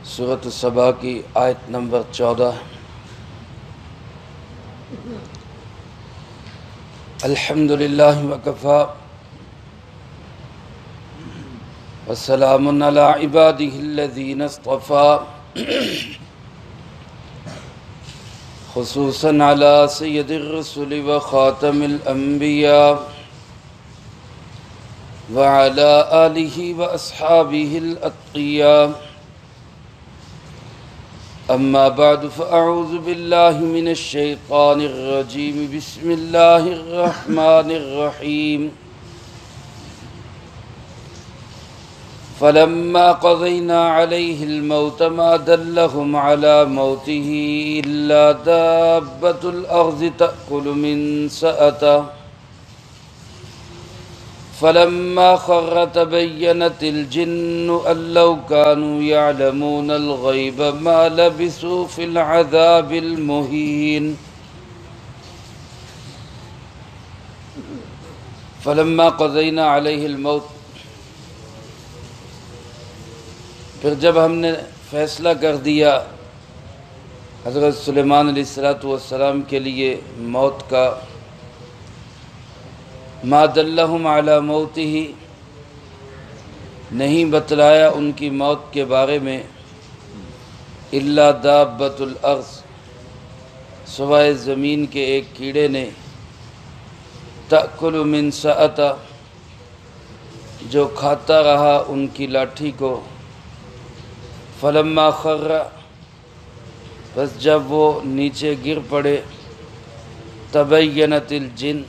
سورۃ سبا کی آیت نمبر 14۔ الحمدللہ وکفی وسلام علی عبادہ الذین اصطفی، خصوصاً علی سید الرسل وخاتم الانبیاء وعلی آلہ واصحابہ الاتقیاء۔ اما بعد فاعوذ باللہ من الشیطان الرجیم، بسم اللہ الرحمن الرحیم۔ فلما قضینا علیہ الموت ما دلهم على موته الا دابۃ الارض تأکل من سأته، فلما خر تبینت الجن ان لو كانوا يعلمون الغیب ما لبثوا في العذاب المہین۔ فلما قضینا علیہ الموت، پھر جب ہم نے فیصلہ کر دیا حضرت سلیمان علیہ السلام کے لیے موت کا، ما دلہم علی موتہ، نہیں بتلایا ان کی موت کے بارے میں، الا دابۃ الارض، سوائے زمین کے ایک کیڑے نے، تأکل من سأتہ، جو کھاتا رہا ان کی لاٹھی کو، فلما خر، بس جب وہ نیچے گر پڑے، تبینت الجن،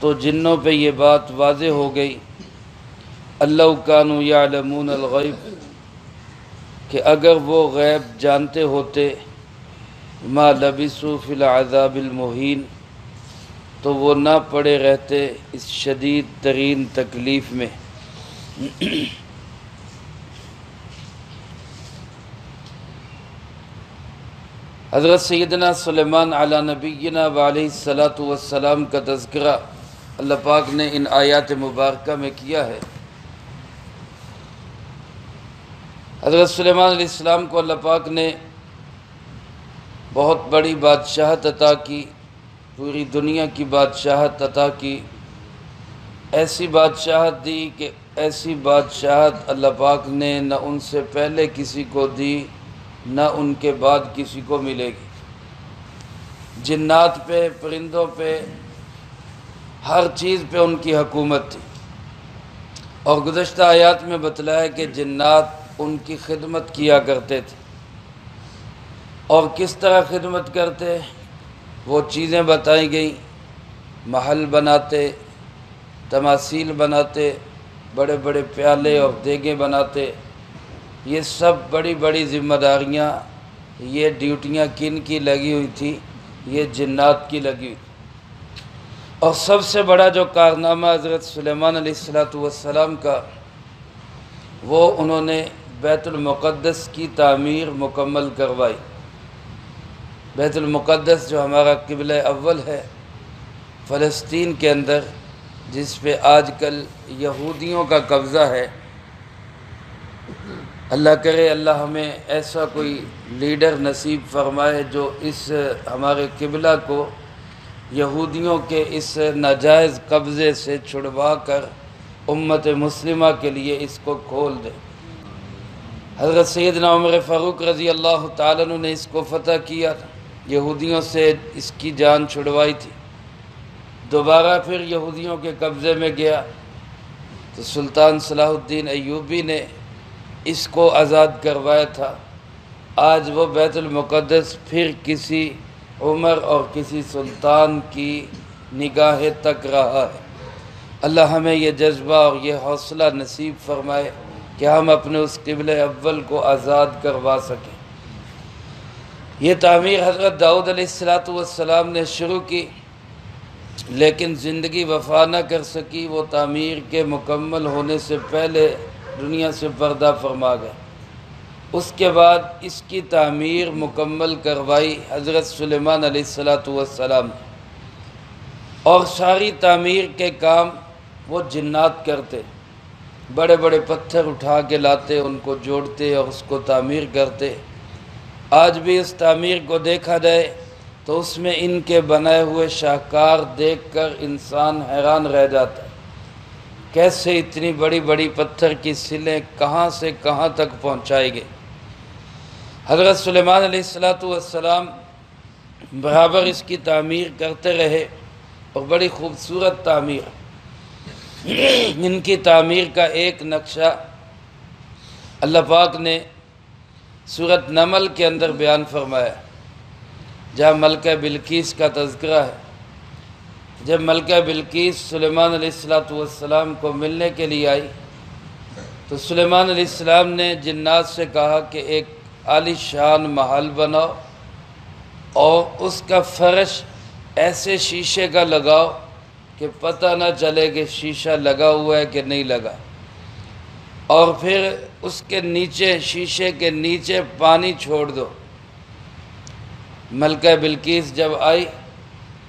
تو جنوں پہ یہ بات واضح ہو گئی، ان لو کانوا یعلمون الغیب، کہ اگر وہ غیب جانتے ہوتے، ما لبثوا فی العذاب المہین، تو وہ نہ پڑے رہتے اس شدید ترین تکلیف میں۔ حضرت سیدنا سلیمان علی نبینا وعلیہ الصلاۃ والسلام کا تذکرہ اللہ پاک نے ان آیات مبارکہ میں کیا ہے۔ حضرت سلیمان علیہ السلام کو اللہ پاک نے بہت بڑی بادشاہت عطا کی، پوری دنیا کی بادشاہت عطا کی، ایسی بادشاہت دی کہ ایسی بادشاہت اللہ پاک نے نہ ان سے پہلے کسی کو دی، نہ ان کے بعد کسی کو ملے گی۔ جنات پہ، پرندوں پہ، ہر چیز پہ ان کی حکومت تھی، اور گزشتہ آیات میں بتلایا کہ جنات ان کی خدمت کیا کرتے تھے، اور کس طرح خدمت کرتے وہ چیزیں بتائی گئیں، محل بناتے، تماثیل بناتے، بڑے بڑے پیالے اور دیگیں بناتے، یہ سب بڑی بڑی ذمہ داریاں، یہ ڈیوٹیاں کن کی لگی ہوئی تھی؟ یہ جنات کی لگی ہوئی تھی۔ اور سب سے بڑا جو کارنامہ حضرت سلیمان علیہ السلام کا، وہ انہوں نے بیت المقدس کی تعمیر مکمل کروائی۔ بیت المقدس جو ہمارا قبلہ اول ہے فلسطین کے اندر، جس پہ آج کل یہودیوں کا قبضہ ہے، اللہ کرے اللہ ہمیں ایسا کوئی لیڈر نصیب فرمائے جو اس ہمارے قبلہ کو یہودیوں کے اس ناجائز قبضے سے چھڑوا کر امت مسلمہ کے لیے اس کو کھول دے۔ حضرت سیدنا عمر فاروق رضی اللہ تعالیٰ عنہ نے اس کو فتح کیا تھا، یہودیوں سے اس کی جان چھڑوائی تھی، دوبارہ پھر یہودیوں کے قبضے میں گیا تو سلطان صلاح الدین ایوبی نے اس کو آزاد کروایا تھا۔ آج وہ بیت المقدس پھر کسی عمر اور کسی سلطان کی نگاہ تک رہا ہے۔ اللہ ہمیں یہ جذبہ اور یہ حوصلہ نصیب فرمائے کہ ہم اپنے اس قبلہ اول کو آزاد کروا سکیں۔ یہ تعمیر حضرت داؤد علیہ السلام نے شروع کی، لیکن زندگی وفا نہ کر سکی، وہ تعمیر کے مکمل ہونے سے پہلے دنیا سے پردہ فرما گئے۔ اس کے بعد اس کی تعمیر مکمل کروائی حضرت سلیمان علیہ السلام نے، اور ساری تعمیر کے کام وہ جنات کرتے۔ بڑے بڑے پتھر اٹھا کے لاتے، ان کو جوڑتے اور اس کو تعمیر کرتے۔ آج بھی اس تعمیر کو دیکھا جائے تو اس میں ان کے بنائے ہوئے شاہکار دیکھ کر انسان حیران رہ جاتا ہے، کیسے اتنی بڑی بڑی پتھر کی سلیں کہاں سے کہاں تک پہنچائی گئی۔ حضرت سلیمان علیہ السلام برابر اس کی تعمیر کرتے رہے اور بڑی خوبصورت تعمیر۔ ان کی تعمیر کا ایک نقشہ اللہ پاک نے سورۃ نمل کے اندر بیان فرمایا، جہاں ملکہ بلقیس کا تذکرہ ہے۔ جب ملکہ بلقیس سلیمان علیہ السلام کو ملنے کے لیے آئی تو سلیمان علیہ السلام نے جنات سے کہا کہ ایک عالی شان محل بناؤ اور اس کا فرش ایسے شیشے کا لگاؤ کہ پتہ نہ چلے کہ شیشہ لگا ہوا ہے کہ نہیں لگا، اور پھر اس کے نیچے، شیشے کے نیچے پانی چھوڑ دو۔ ملکہ بلقیس جب آئی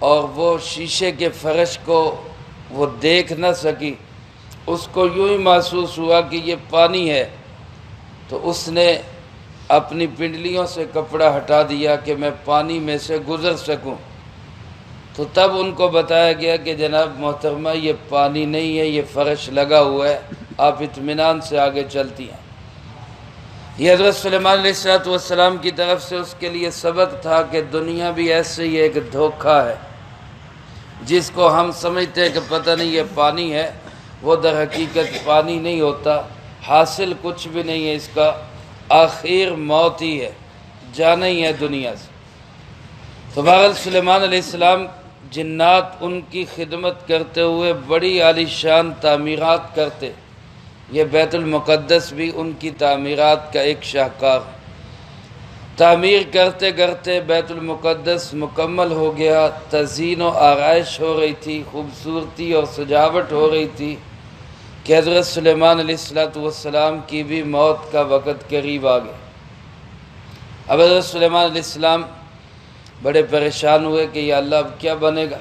اور وہ شیشے کے فرش کو وہ دیکھ نہ سکی، اس کو یوں ہی محسوس ہوا کہ یہ پانی ہے، تو اس نے اپنی پنڈلیوں سے کپڑا ہٹا دیا کہ میں پانی میں سے گزر سکوں۔ تو تب ان کو بتایا گیا کہ جناب محترمہ یہ پانی نہیں ہے، یہ فرش لگا ہوا ہے، آپ اطمینان سے آگے چلتی ہیں۔ یہ حضرت سلیمان علیہ السلام کی طرف سے اس کے لیے سبق تھا کہ دنیا بھی ایسے ہی ایک دھوکہ ہے، جس کو ہم سمجھتے ہیں کہ پتہ نہیں یہ پانی ہے، وہ در حقیقت پانی نہیں ہوتا، حاصل کچھ بھی نہیں ہے اس کا، آخر موت ہی ہے، جانا ہی ہے دنیا سے۔ تو بہرحال سلیمان علیہ السلام، جنات ان کی خدمت کرتے ہوئے بڑی عالی شان تعمیرات کرتے۔ یہ بیت المقدس بھی ان کی تعمیرات کا ایک شاہکار ہے۔ تعمیر کرتے کرتے بیت المقدس مکمل ہو گیا، تزئین و آرائش ہو رہی تھی، خوبصورتی اور سجاوٹ ہو رہی تھی کہ حضرت سلیمان علیہ السلام کی بھی موت کا وقت قریب آ گیا۔ اب حضرت سلیمان علیہ السلام بڑے پریشان ہوئے کہ یا اللہ اب کیا بنے گا،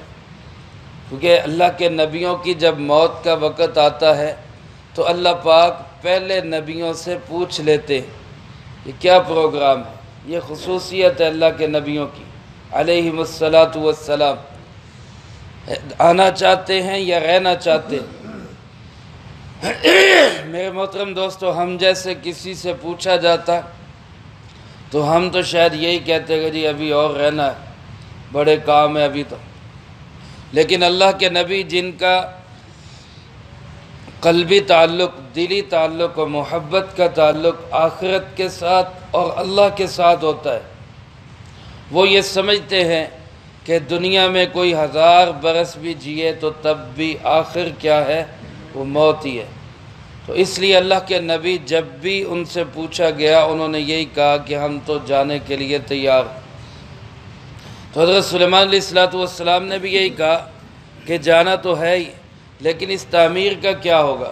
کیونکہ اللہ کے نبیوں کی جب موت کا وقت آتا ہے تو اللہ پاک پہلے نبیوں سے پوچھ لیتے کہ کیا پروگرام ہے۔ یہ خصوصیت ہے اللہ کے نبیوں کی علیہم السلام، آنا چاہتے ہیں یا رہنا چاہتے ہیں۔ میرے محترم دوستو، ہم جیسے کسی سے پوچھا جاتا تو ہم تو شاید یہی کہتے کہ جی ابھی اور رہنا ہے، بڑے کام ہے ابھی تو۔ لیکن اللہ کے نبی جن کا قلبی تعلق، دلی تعلق اور محبت کا تعلق آخرت کے ساتھ اور اللہ کے ساتھ ہوتا ہے، وہ یہ سمجھتے ہیں کہ دنیا میں کوئی 1000 برس بھی جیے تو تب بھی آخر کیا ہے، وہ موت ہی ہے۔ تو اس لیے اللہ کے نبی جب بھی ان سے پوچھا گیا انہوں نے یہی کہا کہ ہم تو جانے کے لیے تیار ہیں۔ تو حضرت سلیمان علیہ السلام نے بھی یہی کہا کہ جانا تو ہے ہی، لیکن اس تعمیر کا کیا ہوگا؟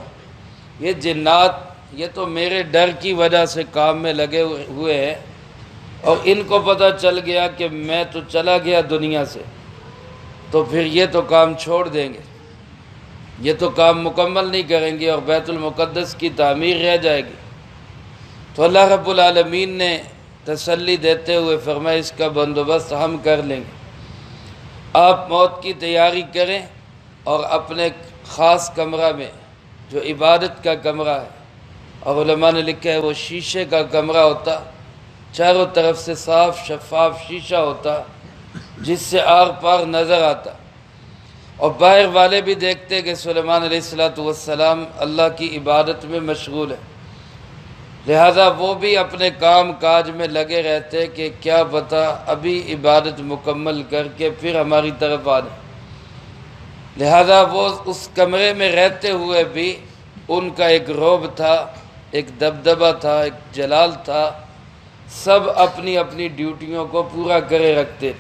یہ جنات یہ تو میرے ڈر کی وجہ سے کام میں لگے ہوئے ہیں، اور ان کو پتہ چل گیا کہ میں تو چلا گیا دنیا سے، تو پھر یہ تو کام چھوڑ دیں گے، یہ تو کام مکمل نہیں کریں گے اور بیت المقدس کی تعمیر رہ جائے گی۔ تو اللہ رب العالمین نے تسلی دیتے ہوئے فرمایا اس کا بندوبست ہم کر لیں گے، آپ موت کی تیاری کریں اور اپنے خاص کمرہ میں جو عبادت کا کمرہ ہے، اور علماء نے لکھا ہے وہ شیشے کا کمرہ ہوتا، چاروں طرف سے صاف شفاف شیشہ ہوتا جس سے آر پار نظر آتا، اور باہر والے بھی دیکھتے کہ سلیمان علیہ السلام اللہ کی عبادت میں مشغول ہے، لہذا وہ بھی اپنے کام کاج میں لگے رہتے کہ کیا پتہ ابھی عبادت مکمل کر کے پھر ہماری طرف آ جائے۔ لہذا وہ اس کمرے میں رہتے ہوئے بھی ان کا ایک رعب تھا، ایک دبدبہ تھا، ایک جلال تھا، سب اپنی اپنی ڈیوٹیوں کو پورا کرے رکھتے۔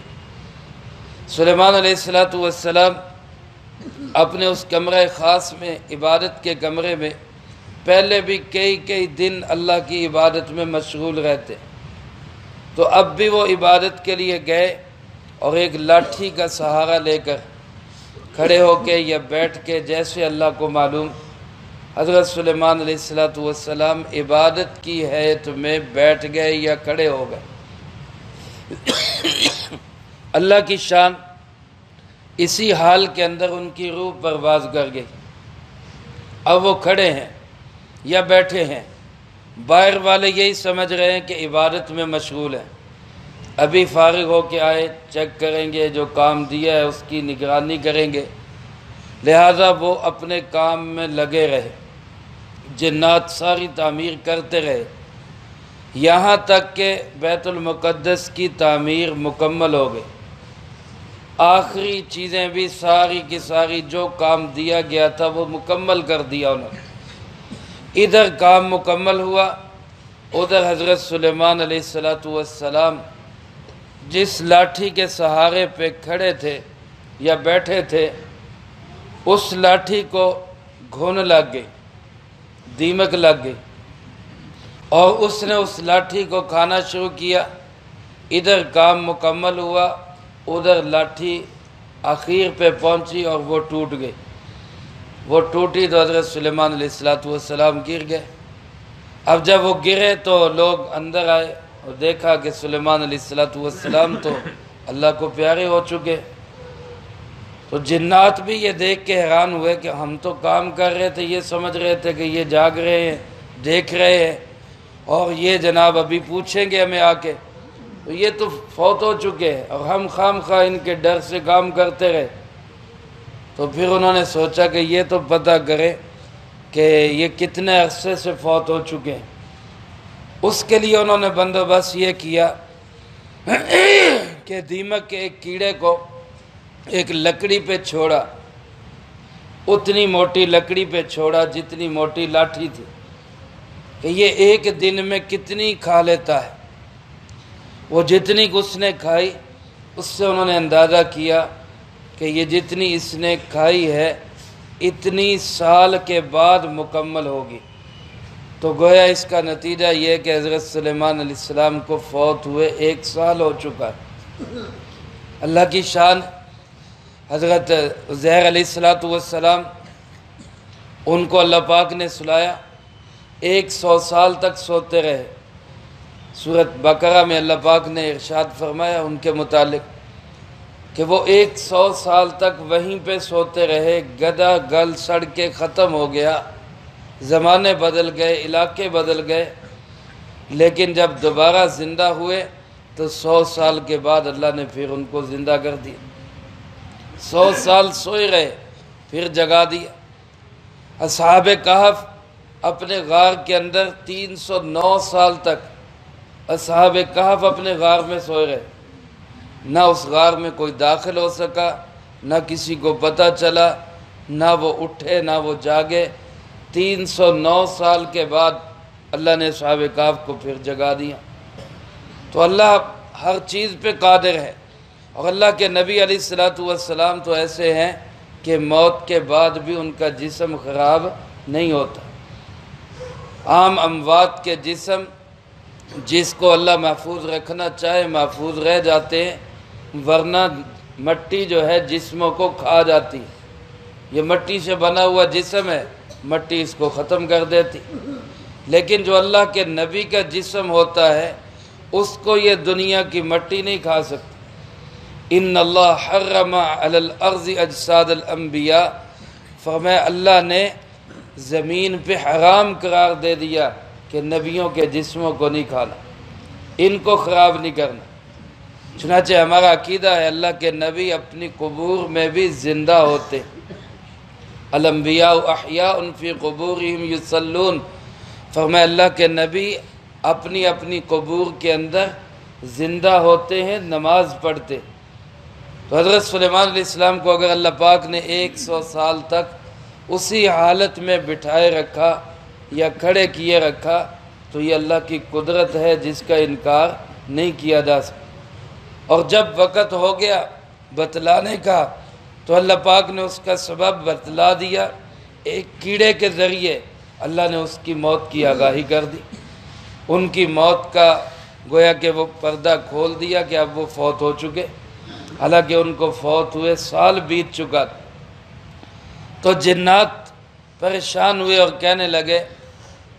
سلیمان علیہ السلام اپنے اس کمرہ خاص میں، عبادت کے کمرے میں پہلے بھی کئی دن اللہ کی عبادت میں مشغول رہتے، تو اب بھی وہ عبادت کے لیے گئے اور ایک لاٹھی کا سہارا لے کر کھڑے ہو کے یا بیٹھ کے جیسے اللہ کو معلوم حضرت سلیمان علیہ السلام عبادت کی حیت میں بیٹھ گئے یا کھڑے ہو گئے۔ اللہ کی شان اسی حال کے اندر ان کی روح پرواز کر گئی۔ اب وہ کھڑے ہیں یا بیٹھے ہیں، باہر والے یہی سمجھ رہے ہیں کہ عبادت میں مشغول ہیں، ابھی فارغ ہو کے آئے، چیک کریں گے، جو کام دیا ہے اس کی نگرانی کریں گے، لہٰذا وہ اپنے کام میں لگے رہے۔ جنات ساری تعمیر کرتے رہے یہاں تک کہ بیت المقدس کی تعمیر مکمل ہو گئی۔ آخری چیزیں بھی ساری کی ساری جو کام دیا گیا تھا وہ مکمل کر دیا انہوں نے۔ ادھر کام مکمل ہوا، ادھر حضرت سلیمان علیہ السلام جس لاٹھی کے سہارے پہ کھڑے تھے یا بیٹھے تھے، اس لاٹھی کو گھن لگ گئی، دیمک لگ گئی، اور اس نے اس لاٹھی کو کھانا شروع کیا۔ ادھر کام مکمل ہوا، ادھر لاٹھی آخر پہ پہنچی اور وہ ٹوٹ گئی۔ وہ ٹوٹی تو حضرت سلیمان علیہ السلام گر گئے۔ اب جب وہ گرے تو لوگ اندر آئے اور دیکھا کہ سلیمان علیہ السلام تو اللہ کو پیارے ہو چکے۔ تو جنات بھی یہ دیکھ کے حیران ہوئے کہ ہم تو کام کر رہے تھے، یہ سمجھ رہے تھے کہ یہ جاگ رہے ہیں، دیکھ رہے ہیں، اور یہ جناب ابھی پوچھیں گے ہمیں آ کے، تو یہ تو فوت ہو چکے ہیں اور ہم خام خواہ ان کے ڈر سے کام کرتے رہے۔ تو پھر انہوں نے سوچا کہ یہ تو پتہ کرے کہ یہ کتنے عرصے سے فوت ہو چکے ہیں۔ اس کے لیے انہوں نے بندوبست یہ کیا کہ دیمک کے ایک کیڑے کو ایک لکڑی پہ چھوڑا، اتنی موٹی لکڑی پہ چھوڑا جتنی موٹی لاٹھی تھی، کہ یہ ایک دن میں کتنی کھا لیتا ہے۔ وہ جتنی اس نے کھائی اس سے انہوں نے اندازہ کیا کہ یہ جتنی اس نے کھائی ہے اتنی سال کے بعد مکمل ہوگی۔ تو گویا اس کا نتیجہ یہ کہ حضرت سلیمان علیہ السلام کو فوت ہوئے 1 سال ہو چکا ہے۔ اللہ کی شان۔ حضرت عزیر علیہ السلام ان کو اللہ پاک نے سلایا، 100 سال تک سوتے رہے۔ سورۃ بقرہ میں اللہ پاک نے ارشاد فرمایا ان کے متعلق کہ وہ 100 سال تک وہیں پہ سوتے رہے، گدا گل سڑ کے ختم ہو گیا، زمانے بدل گئے، علاقے بدل گئے، لیکن جب دوبارہ زندہ ہوئے تو 100 سال کے بعد اللہ نے پھر ان کو زندہ کر دیا۔ 100 سال سوئے رہے، پھر جگا دیا۔ اصحاب کہف اپنے غار کے اندر 309 سال تک اصحاب کہف اپنے غار میں سوئے رہے، نہ اس غار میں کوئی داخل ہو سکا، نہ کسی کو پتہ چلا، نہ وہ اٹھے نہ وہ جاگے۔ 309 سال کے بعد اللہ نے اصحاب کہف کو پھر جگا دیا۔ تو اللہ ہر چیز پہ قادر ہے، اور اللہ کے نبی علیہ السلام تو ایسے ہیں کہ موت کے بعد بھی ان کا جسم خراب نہیں ہوتا۔ عام اموات کے جسم جس کو اللہ محفوظ رکھنا چاہے محفوظ رہ جاتے ہیں، ورنہ مٹی جو ہے جسموں کو کھا جاتی ہے۔ یہ مٹی سے بنا ہوا جسم ہے، مٹی اس کو ختم کر دیتی، لیکن جو اللہ کے نبی کا جسم ہوتا ہے اس کو یہ دنیا کی مٹی نہیں کھا سکتی۔ ان اللہ حرم علی الارض اجساد الانبیاء، فرمایا اللہ نے زمین پہ حرام قرار دے دیا کہ نبیوں کے جسموں کو نہیں کھانا، ان کو خراب نہیں کرنا۔ چنانچہ ہمارا عقیدہ ہے اللہ کے نبی اپنی قبور میں بھی زندہ ہوتے۔ الانبیاء احیاء فی قبورہم یصلون، فرمایا اللہ کے نبی اپنی اپنی قبور کے اندر زندہ ہوتے ہیں، نماز پڑھتے۔ تو حضرت سلیمان علیہ السلام کو اگر اللہ پاک نے 100 سال تک اسی حالت میں بٹھائے رکھا یا کھڑے کیے رکھا تو یہ اللہ کی قدرت ہے جس کا انکار نہیں کیا جا سکتا۔ اور جب وقت ہو گیا بتلانے کا تو اللہ پاک نے اس کا سبب بتلا دیا، ایک کیڑے کے ذریعے اللہ نے اس کی موت کی آگاہی کر دی۔ ان کی موت کا گویا کہ وہ پردہ کھول دیا کہ اب وہ فوت ہو چکے، حالانکہ ان کو فوت ہوئے سال بیت چکا تھا۔ تو جنات پریشان ہوئے اور کہنے لگے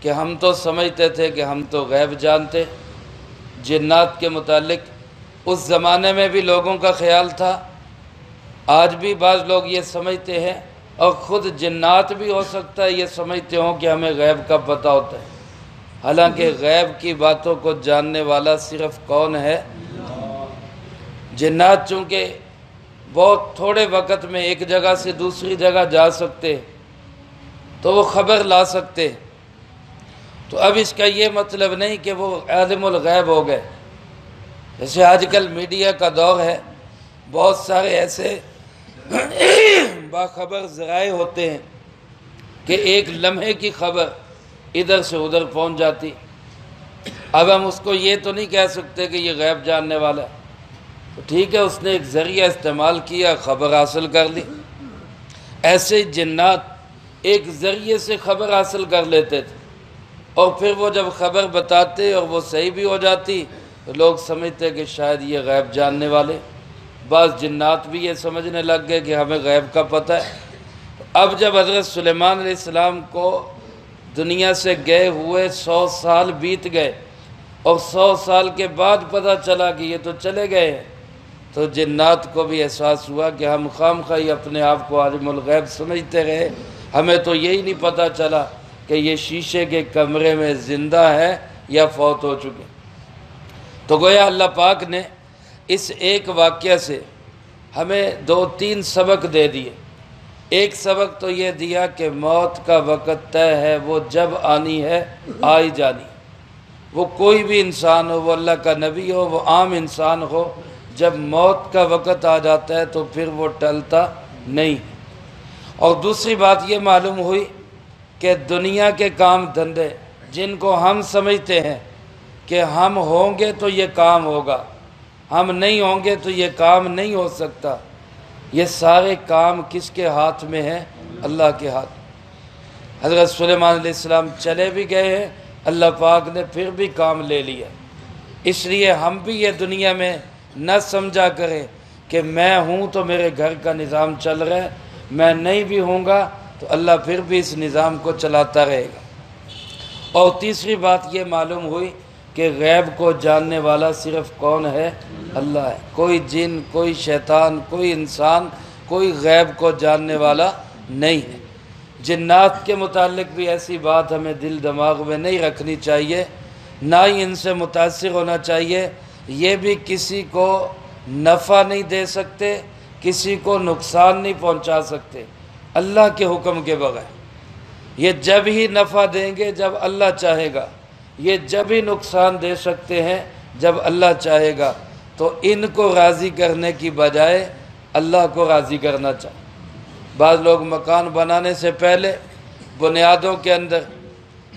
کہ ہم تو سمجھتے تھے کہ ہم تو غیب جانتے، جنات کے متعلق اس زمانے میں بھی لوگوں کا خیال تھا، آج بھی بعض لوگ یہ سمجھتے ہیں، اور خود جنات بھی ہو سکتا ہے یہ سمجھتے ہوں کہ ہمیں غیب کا پتہ ہوتا ہے، حالانکہ غیب کی باتوں کو جاننے والا صرف کون ہے؟ جنات چونکہ بہت تھوڑے وقت میں ایک جگہ سے دوسری جگہ جا سکتے تو وہ خبر لا سکتے، تو اب اس کا یہ مطلب نہیں کہ وہ عالم الغیب ہو گئے۔ جیسے آج کل میڈیا کا دور ہے، بہت سارے ایسے باخبر ذرائع ہوتے ہیں کہ ایک لمحے کی خبر ادھر سے ادھر پہنچ جاتی، اب ہم اس کو یہ تو نہیں کہہ سکتے کہ یہ غیب جاننے والا ہے، تو ٹھیک ہے اس نے ایک ذریعہ استعمال کیا، خبر حاصل کر لی۔ ایسے جنات ایک ذریعے سے خبر حاصل کر لیتے تھے، اور پھر وہ جب خبر بتاتے اور وہ صحیح بھی ہو جاتی تو لوگ سمجھتے کہ شاید یہ غیب جاننے والے۔ بعض جنات بھی یہ سمجھنے لگ گئے کہ ہمیں غیب کا پتہ ہے۔ اب جب حضرت سلیمان علیہ السلام کو دنیا سے گئے ہوئے 100 سال بیت گئے اور 100 سال کے بعد پتہ چلا کہ یہ تو چلے گئے ہیں، تو جنات کو بھی احساس ہوا کہ ہم خواہ اپنے آپ کو عالم الغیب سمجھتے رہے، ہمیں تو یہی نہیں پتہ چلا کہ یہ شیشے کے کمرے میں زندہ ہے یا فوت ہو چکے۔ تو گویا اللہ پاک نے اس ایک واقعہ سے ہمیں 2-3 سبق دے دیے۔ ایک سبق تو یہ دیا کہ موت کا وقت طے ہے، وہ جب آنی ہے آئی جانی، وہ کوئی بھی انسان ہو، وہ اللہ کا نبی ہو، وہ عام انسان ہو، جب موت کا وقت آ جاتا ہے تو پھر وہ ٹلتا نہیں۔ اور دوسری بات یہ معلوم ہوئی کہ دنیا کے کام دھندے جن کو ہم سمجھتے ہیں کہ ہم ہوں گے تو یہ کام ہوگا، ہم نہیں ہوں گے تو یہ کام نہیں ہو سکتا، یہ سارے کام کس کے ہاتھ میں ہیں؟ اللہ کے ہاتھ۔ حضرت سلیمان علیہ السلام چلے بھی گئے ہیں، اللہ پاک نے پھر بھی کام لے لیا۔ اس لیے ہم بھی یہ دنیا میں نہ سمجھا کریں کہ میں ہوں تو میرے گھر کا نظام چل رہا ہے، میں نہیں بھی ہوں گا تو اللہ پھر بھی اس نظام کو چلاتا رہے گا۔ اور تیسری بات یہ معلوم ہوئی کہ غیب کو جاننے والا صرف کون ہے؟ اللہ ہے۔ کوئی جن، کوئی شیطان، کوئی انسان، کوئی غیب کو جاننے والا نہیں ہے۔ جنات کے متعلق بھی ایسی بات ہمیں دل دماغ میں نہیں رکھنی چاہیے، نہ ہی ان سے متاثر ہونا چاہیے۔ یہ بھی کسی کو نفع نہیں دے سکتے، کسی کو نقصان نہیں پہنچا سکتے اللہ کے حکم کے بغیر۔ یہ جب ہی نفع دیں گے جب اللہ چاہے گا، یہ جب ہی نقصان دے سکتے ہیں جب اللہ چاہے گا۔ تو ان کو راضی کرنے کی بجائے اللہ کو راضی کرنا چاہیے۔ بعض لوگ مکان بنانے سے پہلے بنیادوں کے اندر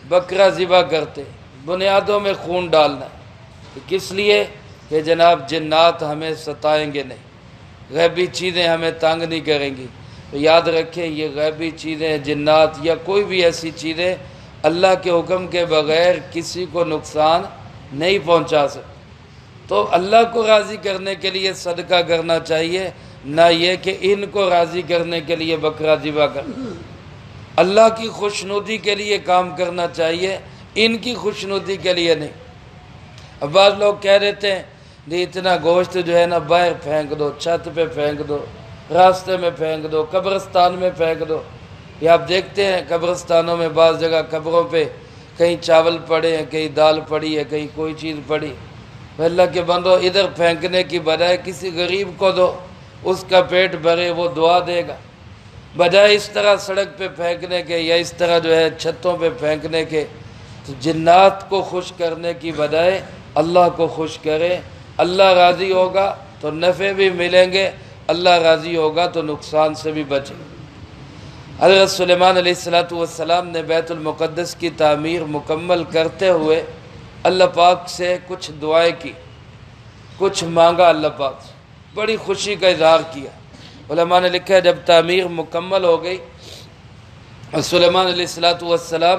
بکرا ذبح کرتے، بنیادوں میں خون ڈالنا، کس لیے؟ کہ جناب جنات ہمیں ستائیں گے نہیں، غیبی چیزیں ہمیں تنگ نہیں کریں گی۔ تو یاد رکھیں یہ غیبی چیزیں، جنات یا کوئی بھی ایسی چیزیں اللہ کے حکم کے بغیر کسی کو نقصان نہیں پہنچا سکتے۔ تو اللہ کو راضی کرنے کے لیے صدقہ کرنا چاہیے، نہ یہ کہ ان کو راضی کرنے کے لیے بکرا ذبح کرنا۔ اللہ کی خوشنودی کے لیے کام کرنا چاہیے، ان کی خوشنودی کے لیے نہیں۔ اب بعض لوگ کہہ دیتے ہیں کہ اتنا گوشت جو ہے نا باہر پھینک دو، چھت پہ پھینک دو، راستے میں پھینک دو، قبرستان میں پھینک دو۔ یہ آپ دیکھتے ہیں قبرستانوں میں بعض جگہ قبروں پہ کہیں چاول پڑے ہیں، کہیں دال پڑی ہے، کہیں کوئی چیز پڑی۔ اللہ کے بندو ادھر پھینکنے کی بجائے کسی غریب کو دو، اس کا پیٹ بھرے، وہ دعا دے گا، بجائے اس طرح سڑک پہ پھینکنے کے یا اس طرح جو ہے چھتوں پہ پھینکنے کے۔ تو جنات کو خوش کرنے کی بجائے اللہ کو خوش کرے، اللہ راضی ہوگا تو نفع بھی ملیں گے، اللہ راضی ہوگا تو نقصان سے بھی بچے۔ حضرت سلیمان علیہ السلام نے بیت المقدس کی تعمیر مکمل کرتے ہوئے اللہ پاک سے کچھ دعائیں کی، کچھ مانگا اللہ پاک سے، بڑی خوشی کا اظہار کیا۔ علماء نے لکھا ہے جب تعمیر مکمل ہو گئی، سلیمان علیہ السلام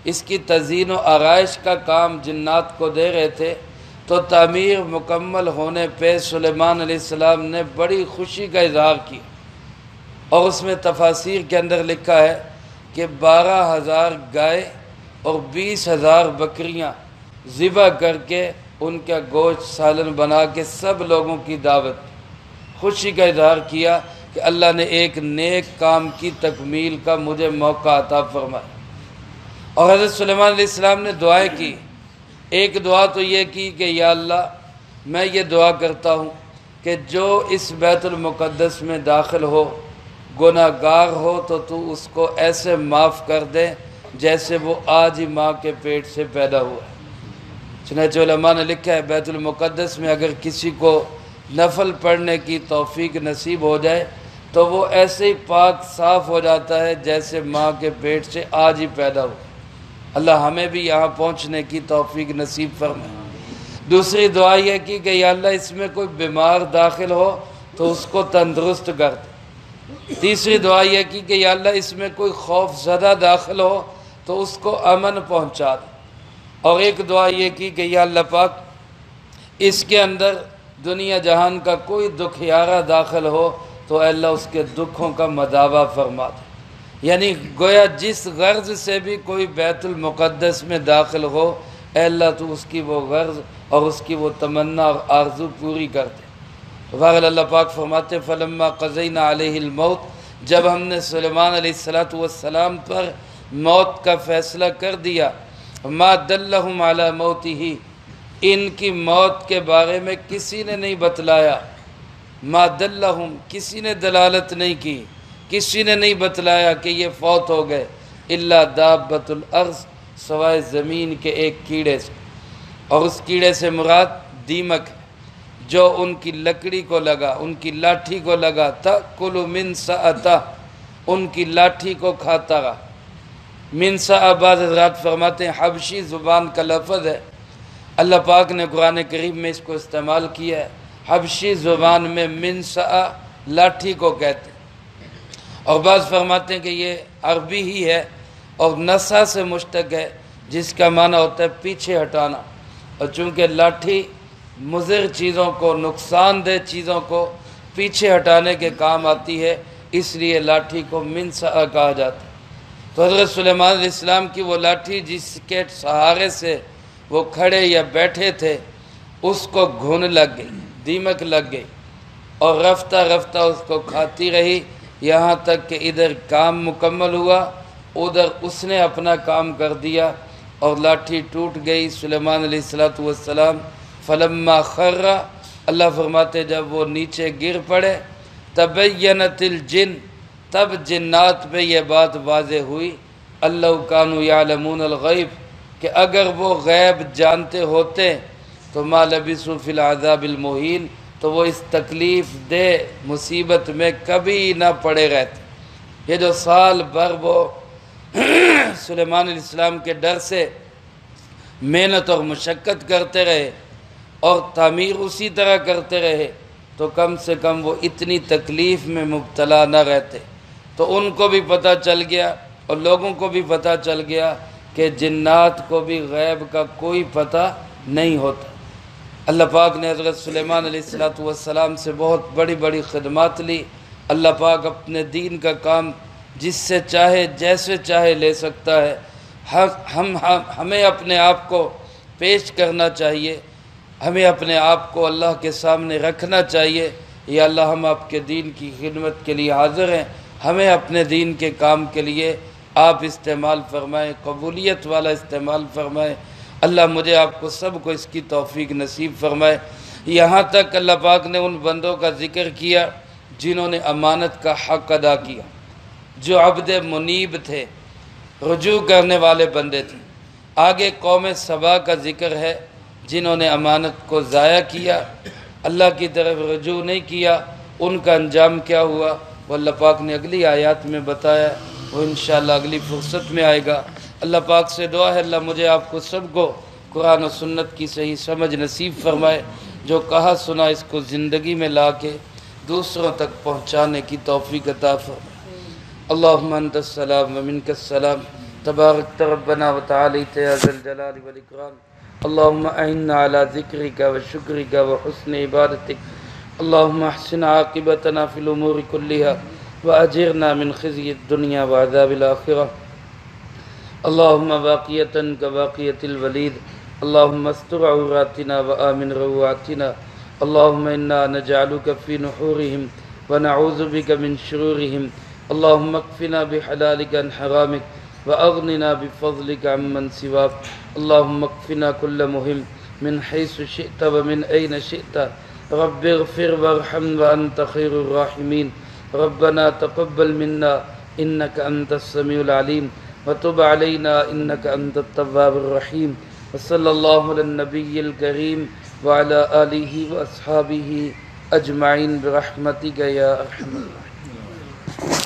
اس کی تزئین و آرائش کا کام جنات کو دے رہے تھے، تو تعمیر مکمل ہونے پہ سلیمان علیہ السلام نے بڑی خوشی کا اظہار کیا۔ اور اس میں تفاسیر کے اندر لکھا ہے کہ 12,000 گائے اور 20,000 بکریاں ذبح کر کے ان کا گوشت سالن بنا کے سب لوگوں کی دعوت، خوشی کا اظہار کیا کہ اللہ نے ایک نیک کام کی تکمیل کا مجھے موقع عطا فرمایا۔ اور حضرت سلیمان علیہ السلام نے دعائیں کی۔ ایک دعا تو یہ کی کہ یا اللہ میں یہ دعا کرتا ہوں کہ جو اس بیت المقدس میں داخل ہو گناہ گار ہو تو اس کو ایسے معاف کر دے جیسے وہ آج ہی ماں کے پیٹ سے پیدا ہوا ہے۔ چنانچہ علماء نے لکھا ہے بیت المقدس میں اگر کسی کو نفل پڑھنے کی توفیق نصیب ہو جائے تو وہ ایسے ہی پاک صاف ہو جاتا ہے جیسے ماں کے پیٹ سے آج ہی پیدا ہوا۔ اللہ ہمیں بھی یہاں پہنچنے کی توفیق نصیب فرمائے۔ دوسری دعا یہ کی کہ یا اللہ اس میں کوئی بیمار داخل ہو تو اس کو تندرست کر دے۔ تیسری دعا یہ کی کہ یا اللہ اس میں کوئی خوف زدہ داخل ہو تو اس کو امن پہنچا دے۔ اور ایک دعا یہ کی کہ یا اللہ پاک اس کے اندر دنیا جہان کا کوئی دکھیارہ داخل ہو تو اے اللہ اس کے دکھوں کا مداوع فرما دے۔ یعنی گویا جس غرض سے بھی کوئی بیت المقدس میں داخل ہو اے اللہ تو اس کی وہ غرض اور اس کی وہ تمنا اور آرزو پوری کر دے۔ بہرحال اللہ پاک فرماتے فلما قضینا علیہ الموت، جب ہم نے سلیمان علیہ السلام پر موت کا فیصلہ کر دیا، ما دلہم علی موتہ، ان کی موت کے بارے میں کسی نے نہیں بتلایا، ما دلہم کسی نے دلالت نہیں کی، کسی نے نہیں بتلایا کہ یہ فوت ہو گئے، الا دابۃ الارض، سوائے زمین کے ایک کیڑے سے، اور اس کیڑے سے مراد دیمک ہے جو ان کی لکڑی کو لگا، ان کی لاٹھی کو لگا، تأکل من سأتہ، ان کی لاٹھی کو کھاتا رہا۔ من سأ بعض حضرات فرماتے ہیں حبشی زبان کا لفظ ہے، اللہ پاک نے قرآن کریم میں اس کو استعمال کیا ہے۔ حبشی زبان میں من سأ لاٹھی کو کہتے ہیں، اور بعض فرماتے ہیں کہ یہ عربی ہی ہے اور نسا سے مشتق ہے جس کا معنی ہوتا ہے پیچھے ہٹانا، اور چونکہ لاٹھی مضر چیزوں کو، نقصان دہ چیزوں کو پیچھے ہٹانے کے کام آتی ہے، اس لیے لاٹھی کو من سأ کہا جاتا ہے۔ تو حضرت سلیمان علیہ السلام کی وہ لاٹھی جس کے سہارے سے وہ کھڑے یا بیٹھے تھے اس کو گھن لگ گئی، دیمک لگ گئی، اور رفتہ رفتہ اس کو کھاتی رہی یہاں تک کہ ادھر کام مکمل ہوا، ادھر اس نے اپنا کام کر دیا اور لاٹھی ٹوٹ گئی۔ سلیمان علیہ السلام فلما خر، اللہ فرماتے جب وہ نیچے گر پڑے، تبینت الجن، تب جنات پہ یہ بات واضح ہوئی، اللہ کانوا یعلمون الغیب، کہ اگر وہ غیب جانتے ہوتے تو ما لبثوا فی العذاب المہین، تو وہ اس تکلیف دہ مصیبت میں کبھی نہ پڑے رہتے۔ یہ جو سال بھر وہ سلیمان علیہ السلام کے ڈر سے محنت اور مشقت کرتے رہے اور تعمیر اسی طرح کرتے رہے تو کم سے کم وہ اتنی تکلیف میں مبتلا نہ رہتے۔ تو ان کو بھی پتہ چل گیا اور لوگوں کو بھی پتہ چل گیا کہ جنات کو بھی غیب کا کوئی پتہ نہیں ہوتا۔ اللہ پاک نے حضرت سلیمان علیہ السلام سے بہت بڑی بڑی خدمات لی۔ اللہ پاک اپنے دین کا کام جس سے چاہے جیسے چاہے لے سکتا ہے۔ ہمیں اپنے آپ کو پیش کرنا چاہیے، ہمیں اپنے آپ کو اللہ کے سامنے رکھنا چاہیے، یا اللہ ہم آپ کے دین کی خدمت کے لیے حاضر ہیں، ہمیں اپنے دین کے کام کے لیے آپ استعمال فرمائیں، قبولیت والا استعمال فرمائیں۔ اللہ مجھے آپ کو سب کو اس کی توفیق نصیب فرمائے۔ یہاں تک اللہ پاک نے ان بندوں کا ذکر کیا جنہوں نے امانت کا حق ادا کیا، جو عبد منیب تھے، رجوع کرنے والے بندے تھے۔ آگے قوم سبا کا ذکر ہے جنہوں نے امانت کو ضائع کیا، اللہ کی طرف رجوع نہیں کیا، ان کا انجام کیا ہوا وہ اللہ پاک نے اگلی آیات میں بتایا، وہ انشاءاللہ اگلی فرصت میں آئے گا۔ اللہ پاک سے دعا ہے اللہ مجھے آپ کو سب کو قرآن و سنت کی صحیح سمجھ نصیب فرمائے، جو کہا سنا اس کو زندگی میں لا کے دوسروں تک پہنچانے کی توفیق عطا فرمائے۔ اللہم انت السلام ومنک السلام، تبارکت ربنا وتعالیت یا ذا الجلال والاکرام۔ اللہم اعنا علی ذکرک وشکرک وحسن عبادتک، اللہم احسن عاقبتنا فی الامور کلها واجرنا من خزي الدنيا وعذاب الآخرة۔ اللهم باقية كباقية الوليد اللهم استر عوراتنا وآمن روعاتنا اللهم إنا نجعلك في نحورهم ونعوذ بك من شرورهم اللهم اكفنا بحلالك عن حرامك وأغننا بفضلك عمن سواك اللهم اكفنا كل مهم من حيث شئت ومن أين شئت رب اغفر وارحم وأنت خير الراحمين ربنا تقبل منا إنك أنت السميع العليم وتب علينا إنك أنت التواب الرحيم وصلى الله على النبي الكريم وعلى آله وأصحابه أجمعين برحمتك يا أرحم الراحمين.